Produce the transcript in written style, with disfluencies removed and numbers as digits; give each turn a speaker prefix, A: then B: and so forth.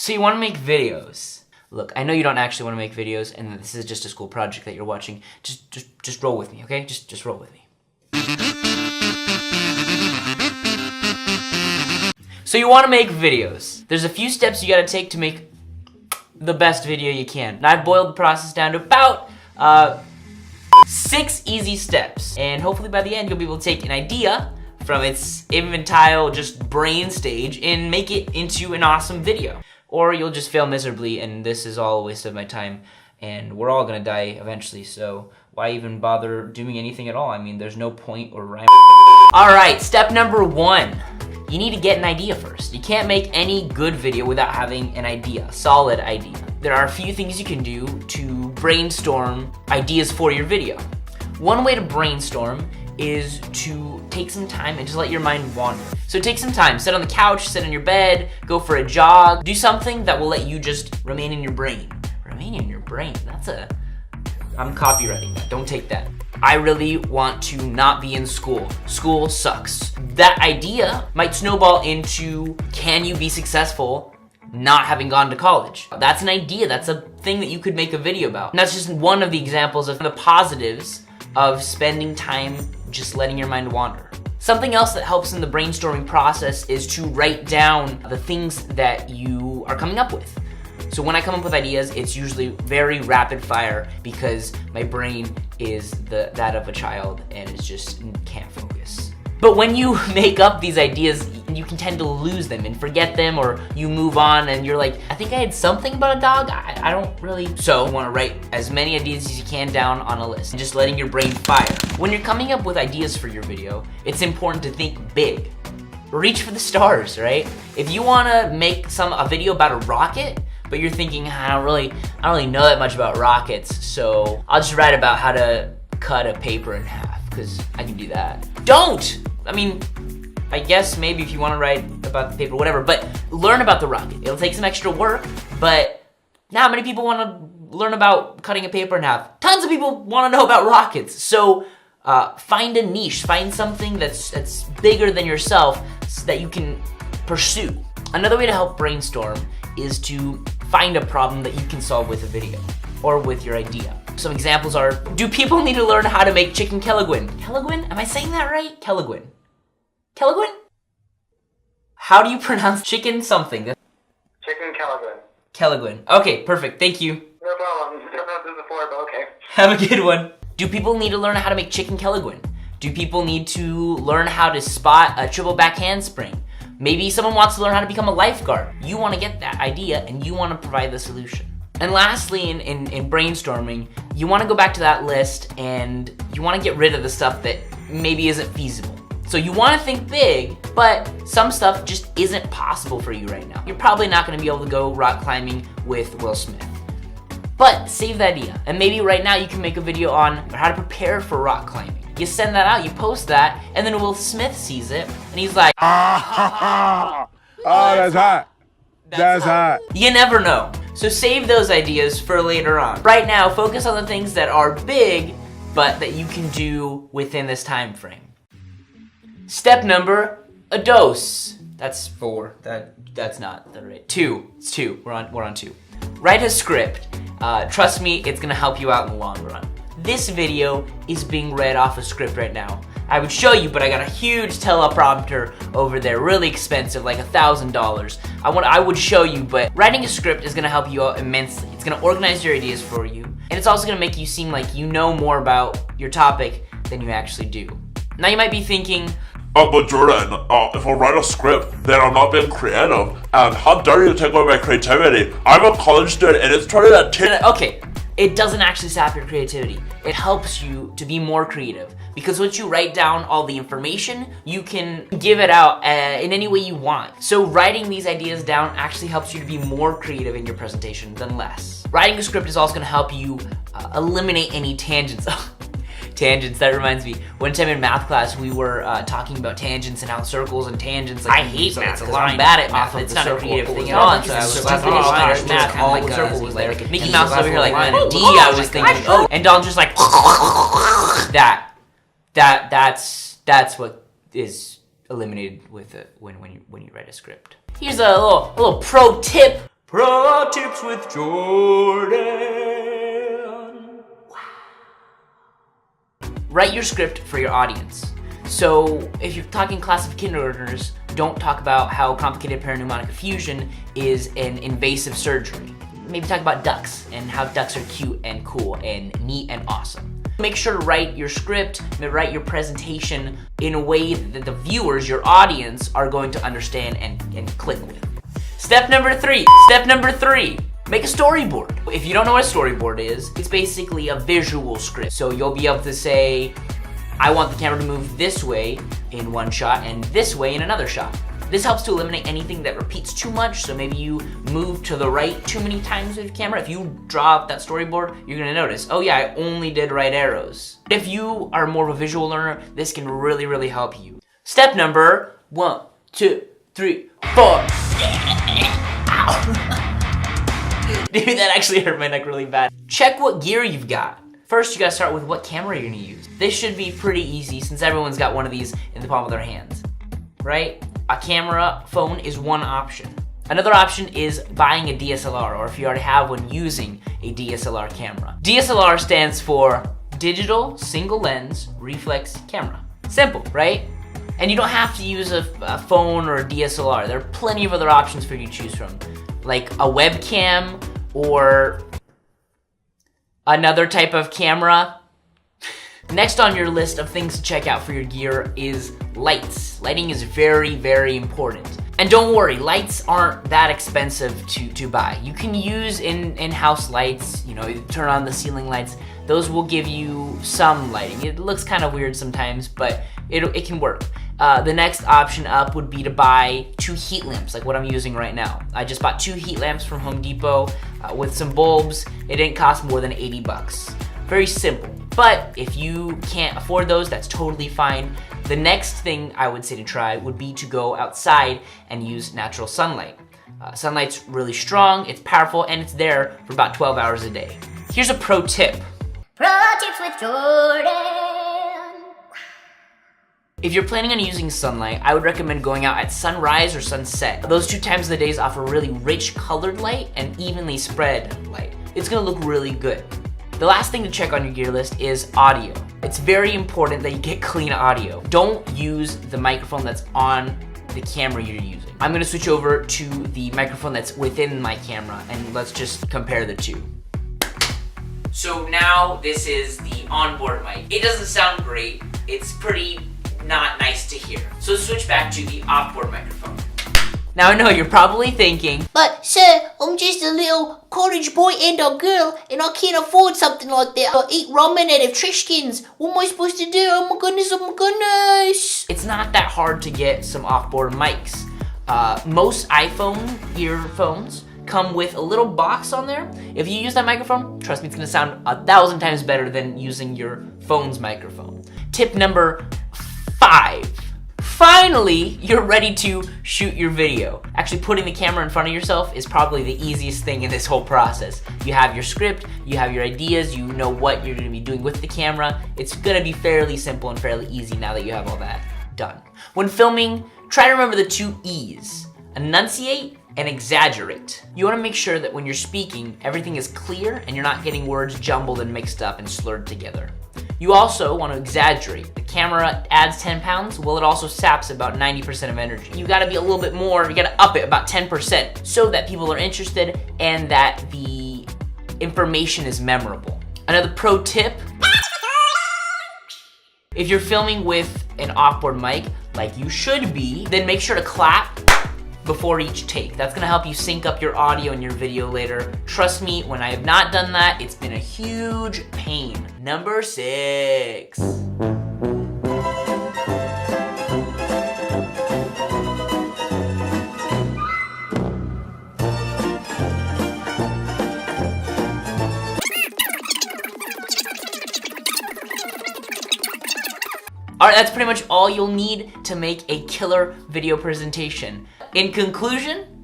A: So you want to make videos. Look, I know you don't actually want to make videos, and this is just a school project that you're watching. Just roll with me, okay? Just roll with me. So you want to make videos. There's a few steps you got to take to make the best video you can. And I've boiled the process down to about 6 easy steps. And hopefully by the end, you'll be able to take an idea from its infantile, just brain stage and make it into an awesome video. Or you'll just fail miserably, and this is all a waste of my time, and we're all gonna die eventually, so why even bother doing anything at all? I mean, there's no point or rhyme. Alright, step number 1. You need to get an idea first. You can't make any good video without having an idea, a solid idea. There are a few things you can do to brainstorm ideas for your video. One way to brainstorm is to take some time and just let your mind wander. So take some time, sit on the couch, sit on your bed, go for a jog, do something that will let you just remain in your brain. Remain in your brain, I'm copywriting that, don't take that. I really want to not be in school. School sucks. That idea might snowball into, can you be successful not having gone to college? That's an idea, that's a thing that you could make a video about. And that's just one of the examples of the positives of spending time just letting your mind wander. Something else that helps in the brainstorming process is to write down the things that you are coming up with. So when I come up with ideas, it's usually very rapid fire because my brain is that of a child and it just can't focus. But when you make up these ideas, you can tend to lose them and forget them, or you move on and you're like, I think I had something about a dog, I don't really. So you want to write as many ideas as you can down on a list and just letting your brain fire. When you're coming up with ideas for your video, it's important to think big. Reach for the stars, right? If you want to make a video about a rocket, but you're thinking, I don't really know that much about rockets, so I'll just write about how to cut a paper in half, because I can do that. Don't! I mean, I guess maybe if you want to write about the paper, whatever, but learn about the rocket. It'll take some extra work, but not many people want to learn about cutting a paper in half. Tons of people want to know about rockets, so find a niche, find something that's bigger than yourself so that you can pursue. Another way to help brainstorm is to find a problem that you can solve with a video or with your idea. Some examples are, do people need to learn how to make chicken kelaguen? Kelaguen? Am I saying that right? Kelaguen. Kelaguen? How do you pronounce chicken something?
B: Chicken kelaguen.
A: Kelaguen. Okay, perfect. Thank you.
B: No problem. I've heard this before, but okay.
A: Have a good one. Do people need to learn how to make chicken kelaguen? Do people need to learn how to spot a triple back handspring? Maybe someone wants to learn how to become a lifeguard. You want to get that idea and you want to provide the solution. And lastly, in brainstorming, you want to go back to that list and you want to get rid of the stuff that maybe isn't feasible. So you want to think big, but some stuff just isn't possible for you right now. You're probably not going to be able to go rock climbing with Will Smith. But save the idea. And maybe right now you can make a video on how to prepare for rock climbing. You send that out, you post that, and then Will Smith sees it, and he's like,
C: oh, that's hot. That's hot.
A: You never know. So save those ideas for later on. Right now, focus on the things that are big, but that you can do within this time frame. Step number, a dose. That's 4. That's not the right. 2. It's 2. We're on 2. Write a script. Trust me, it's gonna help you out in the long run. This video is being read off a script right now. I would show you, but I got a huge teleprompter over there, really expensive, like $1,000. I would show you, but writing a script is gonna help you out immensely. It's gonna organize your ideas for you, and it's also gonna make you seem like you know more about your topic than you actually do. Now you might be thinking,
D: but Jordan, if I write a script, then I'm not being creative, and how dare you take away my creativity? I'm a college student, and it's turning at 10.
A: Okay, it doesn't actually sap your creativity. It helps you to be more creative, because once you write down all the information, you can give it out in any way you want. So writing these ideas down actually helps you to be more creative in your presentation than less. Writing a script is also going to help you eliminate any tangents. Tangents, that reminds me. One time in math class, we were talking about tangents and how circles and tangents, like, I hate math because I'm bad at math. It's not a creative thing at all. And so I was like, math, all the circle was there. Mickey Mouse over here like, D, I was thinking, oh. And Don's just like, that's what is eliminated with it when you write a script. Here's a little pro tip Pro tips with Jordan. Write your script for your audience. So if you're talking class of kindergartners, don't talk about how complicated perineumonic effusion is an invasive surgery. Maybe talk about ducks and how ducks are cute and cool and neat and awesome. Make sure to write your script, write your presentation in a way that the viewers, your audience, are going to understand and click with. Step number three, make a storyboard. If you don't know what a storyboard is, it's basically a visual script. So you'll be able to say, I want the camera to move this way in one shot and this way in another shot. This helps to eliminate anything that repeats too much, so maybe you move to the right too many times with your camera. If you draw up that storyboard, you're gonna notice, oh yeah, I only did right arrows. If you are more of a visual learner, this can really, really help you. Step number 1, 2, 3, 4. Dude, that actually hurt my neck really bad. Check what gear you've got. First, you gotta start with what camera you're gonna use. This should be pretty easy since everyone's got one of these in the palm of their hands, right? A camera phone is one option. Another option is buying a DSLR, or if you already have one, using a DSLR camera. DSLR stands for Digital Single Lens Reflex Camera. Simple, right? And you don't have to use a phone or a DSLR. There are plenty of other options for you to choose from, like a webcam or another type of camera. Next on your list of things to check out for your gear is lights. Lighting is very, very important. And don't worry, lights aren't that expensive to buy. You can use in-house lights, you know, turn on the ceiling lights. Those will give you some lighting. It looks kind of weird sometimes, but it can work. The next option up would be to buy 2 heat lamps, like what I'm using right now. I just bought 2 heat lamps from Home Depot with some bulbs. It didn't cost more than 80 bucks. Very simple. But if you can't afford those, that's totally fine. The next thing I would say to try would be to go outside and use natural sunlight. Sunlight's really strong, it's powerful, and it's there for about 12 hours a day. Here's a pro tip.
E: Pro tips with Jordan.
A: If you're planning on using sunlight, I would recommend going out at sunrise or sunset. Those 2 times of the days offer really rich colored light and evenly spread light. It's gonna look really good. The last thing to check on your gear list is audio. It's very important that you get clean audio. Don't use the microphone that's on the camera you're using. I'm gonna switch over to the microphone that's within my camera and let's just compare the two. So now this is the onboard mic. It doesn't sound great. It's pretty not nice to hear. So let's switch back to the offboard microphone. Now I know you're probably thinking,
E: But sir, I'm just a little college boy and a girl, and I can't afford something like that. I eat ramen out of trash cans. What am I supposed to do? Oh my goodness, oh my goodness.
A: it's not that hard to get some offboard mics. Most iPhone earphones come with a little box on there. If you use that microphone, trust me, it's gonna sound 1,000 times better than using your phone's microphone. Tip number 5. Finally, you're ready to shoot your video. Actually, putting the camera in front of yourself is probably the easiest thing in this whole process. You have your script, you have your ideas, you know what you're gonna be doing with the camera. It's gonna be fairly simple and fairly easy now that you have all that done. When filming, try to remember the 2 E's. Enunciate and exaggerate. You wanna make sure that when you're speaking, everything is clear and you're not getting words jumbled and mixed up and slurred together. You also want to exaggerate. The camera adds 10 pounds, well, it also saps about 90% of energy. You gotta be a little bit more, you gotta up it about 10% so that people are interested and that the information is memorable. Another pro tip, if you're filming with an offboard mic, like you should be, then make sure to clap before each take. That's gonna help you sync up your audio and your video later. Trust me, when I have not done that, it's been a huge pain. Number 6. Alright, that's pretty much all you'll need to make a killer video presentation. In conclusion,